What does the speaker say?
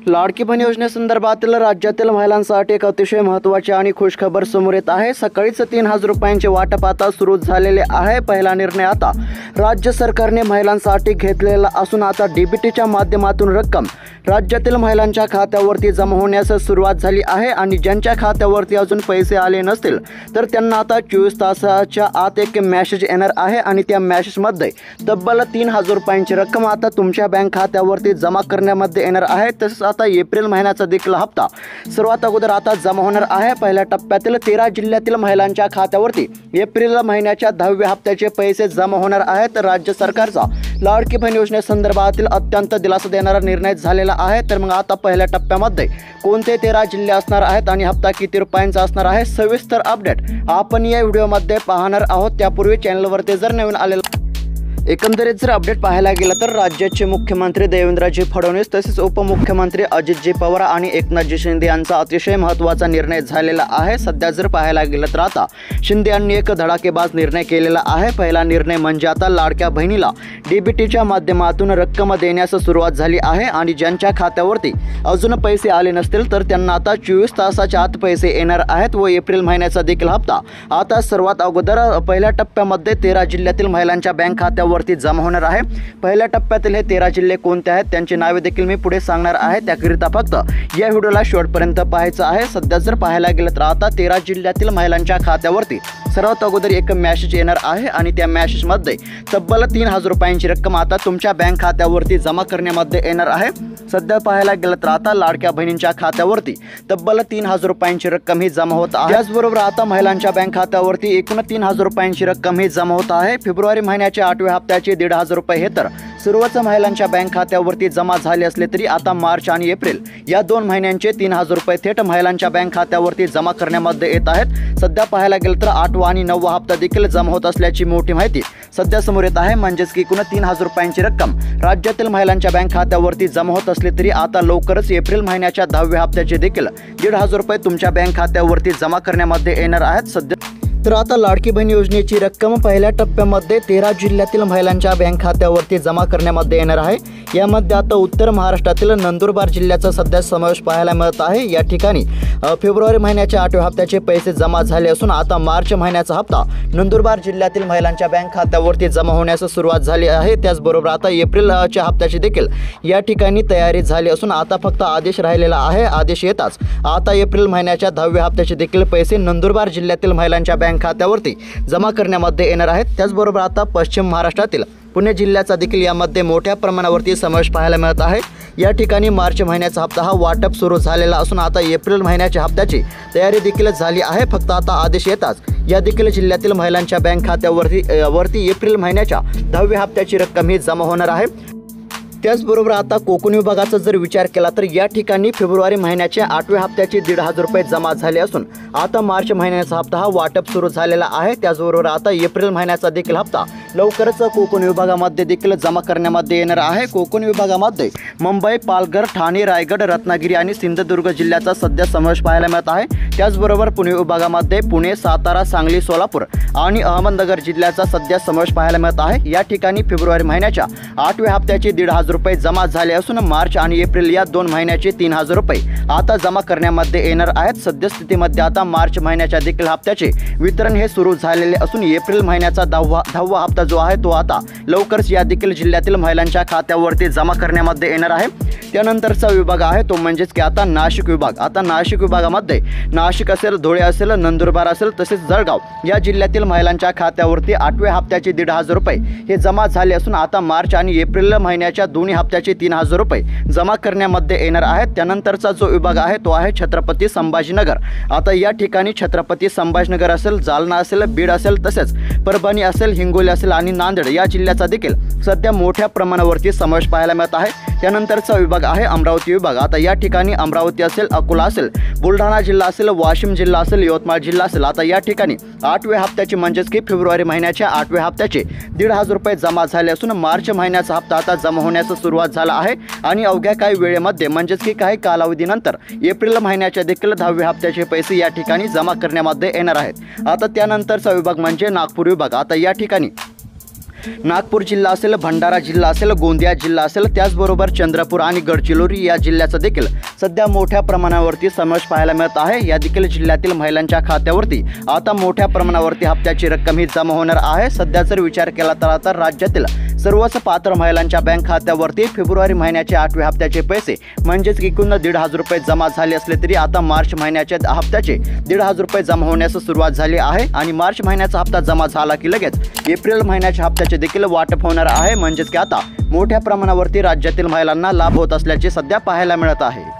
लाडकी बहीण योजनेसंदर्भातील राज्यातील महिलांसाठी एक अतिशय महत्त्वाची आणि खुशखबर समोर येत आहे। सकाळीच 3000 रुपयांचे वाटप आता सुरू झालेले आहे। पहिला निर्णय आता राज्य सरकारने महिलांसाठी घेतलेला असून आता डीबीटीच्या माध्यमातून रक्कम राज्यातील महिलांच्या खात्यावरती जमा होण्यास सुरुवात झाली आहे आणि ज्यांच्या खात्यावरती अजून पैसे आले नसतील तर त्यांना आता 24 तासाच्या आत एक मेसेज येणार आहे आणि त्या मेसेजमध्ये तब्बल 3000 रुपयांची रक्कम आता तुमच्या बँक खात्यावरती जमा करण्यामध्ये येणार आहे। तसेच आता एप्रिल महिन्याचा देखील हप्ता सर्वात अगोदर आता जमा होणार आहे। पहिल्या टप्प्यातील 13 जिल्ह्यातील महिलांच्या खात्यावरती एप्रिल महिन्याच्या 10व्या हप्त्याचे पैसे जमा होणार आहेत। राज्य सरकारचा लाडकी बहीण योजनेसंदर्भातील अत्यंत दिलासा देणारा निर्णय झालेला आहे। तर मग आता पहिल्या टप्प्यामध्ये कोणते 13 जिल्हे असणार आहेत आणि हप्ता किती रुपयांचा असणार आहे, सविस्तर अपडेट आपण या व्हिडिओमध्ये पाहणार आहोत। त्यापूर्वी चॅनलवरती जर नवीन आलेला एकंदरीत जर अपडेट पाहायला गेलं तर राज्याचे मुख्यमंत्री देवेंद्रजी फडणवीस तसेच उपमुख्यमंत्री अजितजी पवार आणि एकनाथजी शिंदे यांचा अतिशय महत्त्वाचा निर्णय झालेला आहे। सध्या जर पाहायला गेलं तर आता शिंदे यांनी एक धडाकेबाज निर्णय केलेला आहे। पहिला निर्णय म्हणजे आता लाडक्या बहिणीला डीबीटीच्या माध्यमातून रक्कम देण्यास सुरुवात झाली आहे आणि ज्यांच्या खात्यावरती अजून पैसे आले नसतील तर त्यांना आता 24 तासाच्या आत पैसे येणार आहेत व एप्रिल महिन्याचा देखील हप्ता आता सर्वात अगोदर पहिल्या टप्प्यामध्ये 13 जिल्ह्यातील महिलांच्या बँक खात्यावर जमा होणार आहे। पहिल्या टप्प्यातील हे 13 जिल्हे कोणते आहेत त्यांची नावे देखील मी पुढे सांगणार आहे। त्याकरिता फक्त या व्हिडिओला शेवटपर्यंत पाहायचं आहे। सध्या जर पाहायला गेलं तर आता 13 जिल्ह्यातील महिलांच्या खात्यावरती सर्वात अगोदर एक मेसेज येणार आहे आणि त्या मेसेजमध्ये तब्बल 3000 रुपयांची रक्कम आता तुमच्या बँक खात्यावरती जमा करण्यामध्ये येणार आहे। सध्या पाहायला गेलं तर आता लाडक्या बहिणींच्या खात्यावरती तब्बल 3000 रुपयांची रक्कम ही जमा होत आहे। त्याचबरोबर आता महिलांच्या बँक खात्यावरती एकूण 3000 रुपयांची रक्कम ही जमा होत आहे। फेब्रुवारी महिन्याच्या 8व्या हप्त्याचे 1500 रुपये हे तर सर्वच महिलांच्या बँक खात्यावरती जमा झाले असले तरी आता मार्च आणि एप्रिल या 2 महिन्यांचे 3000 रुपये थेट महिलांच्या बँक खात्यावरती जमा करण्यामध्ये येत आहेत। सध्या पाहायला गेलं तर 8वा आणि 9वा हप्ता देखील जमा होत असल्याची मोठी माहिती सध्या समोर येत आहे। म्हणजेच की एकूण 3000 रुपयांची रक्कम राज्यातील महिलांच्या बँक खात्यावरती जमा होत असले तरी आता लवकरच एप्रिल महिन्याच्या 10व्या हप्त्याचे देखील 1500 रुपये तुमच्या बँक खात्यावरती जमा करण्यामध्ये येणार आहेत। सध्या तर आता लाडकी बहीण योजनेची रक्कम पहिल्या टप्प्यामध्ये 13 जिल्ह्यातील महिलांच्या बँक खात्यावरती जमा करण्यामध्ये येणार आहे। यामध्ये आता उत्तर महाराष्ट्रातील नंदुरबार जिल्ह्याचा सध्या समावेश पाहायला मिळत आहे। या ठिकाणी फेब्रुवारी महिन्याच्या 8व्या हप्त्याचे पैसे जमा झाले असून आता मार्च महिन्याचा हप्ता नंदुरबार जिल्ह्यातील महिलांच्या बँक खात्यावरती जमा होण्यास सुरुवात झाली आहे। त्याचबरोबर आता एप्रिलच्या हप्त्याची देखील या ठिकाणी तयारी झाली असून आता फक्त आदेश राहिलेला आहे। आदेश येताच आता एप्रिल महिन्याच्या 10व्या हप्त्याचे देखील पैसे नंदुरबार जिल्ह्यातील महिलांच्या बँक खात्यावरती जमा करण्यामध्ये येणार आहेत। त्याचबरोबर आता पश्चिम महाराष्ट्रातील पुणे जिल्ह्याचा देखील यामध्ये मोठ्या प्रमाणावरती समावेश पाहायला मिळत आहे। या ठिकाणी मार्च महिन्याचा हप्ता हा वाटप सुरू झालेला असून आता एप्रिल महिन्याच्या हप्त्याची तयारी देखील झाली आहे। फक्त आता आदेश येताच या देखील जिल्ह्यातील महिलांच्या बँक खात्यावरती एप्रिल महिन्याच्या 10व्या हप्त्याची रक्कम ही जमा होणार आहे। त्याचबरोबर आता कोकण विभागाचा जर विचार केला तर या ठिकाणी फेब्रुवारी महिन्याच्या 8व्या हप्त्याचे 1500 रुपये जमा झाले असून आता मार्च महिन्याचा हप्ता हा वाटप सुरू झालेला आहे। त्याचबरोबर आता एप्रिल महिन्याचा देखील हप्ता लवकरच कोकण विभागामध्ये देखील जमा करण्यामध्ये येणार आहे। कोकण विभागामध्ये मुंबई, पालघर, ठाणे, रायगड, रत्नागिरी आणि सिंधुदुर्ग जिल्ह्याचा सध्या समावेश पाहायला मिळत आहे। त्याचबरोबर पुणे विभागामध्ये पुणे, सातारा, सांगली, सोलापूर आणि अहमदनगर जिल्ह्याचा सध्या समावेश पाहायला मिळत आहे। या ठिकाणी फेब्रुवारी महिन्याच्या 8व्या हप्त्याचे 1500 रुपये जमा झाले असून मार्च आणि एप्रिल या 2 महिन्याचे 3000 रुपये आता जमा करण्यामध्ये येणार आहेत। सद्यस्थितीमध्ये आता मार्च महिन्याच्या देखील हप्त्याचे वितरण हे सुरू झालेले असून एप्रिल महिन्याचा 10वा हप्ता जो आहे तो आता लवकरच या देखील जिल्ह्यातील महिलांच्या खात्यावरती जमा करण्यामध्ये येणार आहे। त्यानंतरचा विभाग आहे तो म्हणजेच की आता नाशिक विभाग। आता नाशिक विभागामध्ये नाशिक असेल, धुळे असेल, नंदुरबार असेल तसेच जळगाव या जिल्ह्यातील महिलांच्या खात्यावरती 8व्या हप्त्याचे 1500 रुपये हे जमा झाले असून आता मार्च आणि एप्रिल महिन्याच्या दोन्ही हप्त्याचे 3000 रुपये जमा करण्यामध्ये येणार आहेत। त्यानंतरचा जो विभाग आहे तो आहे छत्रपती संभाजीनगर। आता या ठिकाणी छत्रपती संभाजीनगर असेल, जालना असेल, बीड असेल तसेच परभणी असेल, हिंगोली असेल आणि नांदेड या जिल्ह्याचा देखील सध्या मोठ्या प्रमाणावरती समावेश पाहायला मिळत आहे। त्यानंतरचा विभाग आहे अमरावती विभाग। आता या ठिकाणी अमरावती असेल, अकोला असेल, बुलढाणा जिल्हा असेल, वाशिम जिल्हा असेल, यवतमाळ जिल्हा असेल। आता या ठिकाणी 8व्या हप्त्याचे म्हणजेच की फेब्रुवारी महिन्याच्या 8व्या हप्त्याचे 1500 रुपये जमा झाले असून मार्च महिन्याचा हप्ता आता जमा होण्यास सुरुवात झाला आहे आणि अवघ्या काही वेळेमध्ये म्हणजेच की काही कालावधीनंतर एप्रिल महिन्याच्या देखील 10व्या हप्त्याचे पैसे या ठिकाणी जमा करण्यामध्ये येणार आहेत। आता त्यानंतरचा विभाग म्हणजे नागपूर विभाग। आता या ठिकाणी नागपूर जिल्हा असेल, भंडारा जिल्हा असेल, गोंदिया जिल्हा असेल, त्याचबरोबर चंद्रपूर आणि गडचिरोली या जिल्ह्याचा देखील सध्या मोठ्या प्रमाणावरती समावेश पाहायला मिळत आहे। या देखील जिल्ह्यातील महिलांच्या खात्यावरती आता मोठ्या प्रमाणावरती हप्त्याची रक्कम ही जमा होणार आहे। सध्या जर विचार केला तर आता राज्यातील सर्वच पात्र महिलांच्या बँक खात्यावरती फेब्रुवारी महिन्याचे 8व्या हप्त्याचे पैसे म्हणजेच एकूण 1,500 रुपये जमा झाले असले तरी आता मार्च महिन्याच्या हप्त्याचे 1,500 रुपये जमा होण्यास सुरुवात झाली आहे आणि मार्च महिन्याचा हप्ता जमा झाला की लगेच एप्रिल महिन्याच्या हप्त्याचे देखील वाटप होणार आहे। म्हणजेच की आता मोठ्या प्रमाणावरती राज्यातील महिलांना लाभ होत असल्याचे सध्या पाहायला मिळत आहे।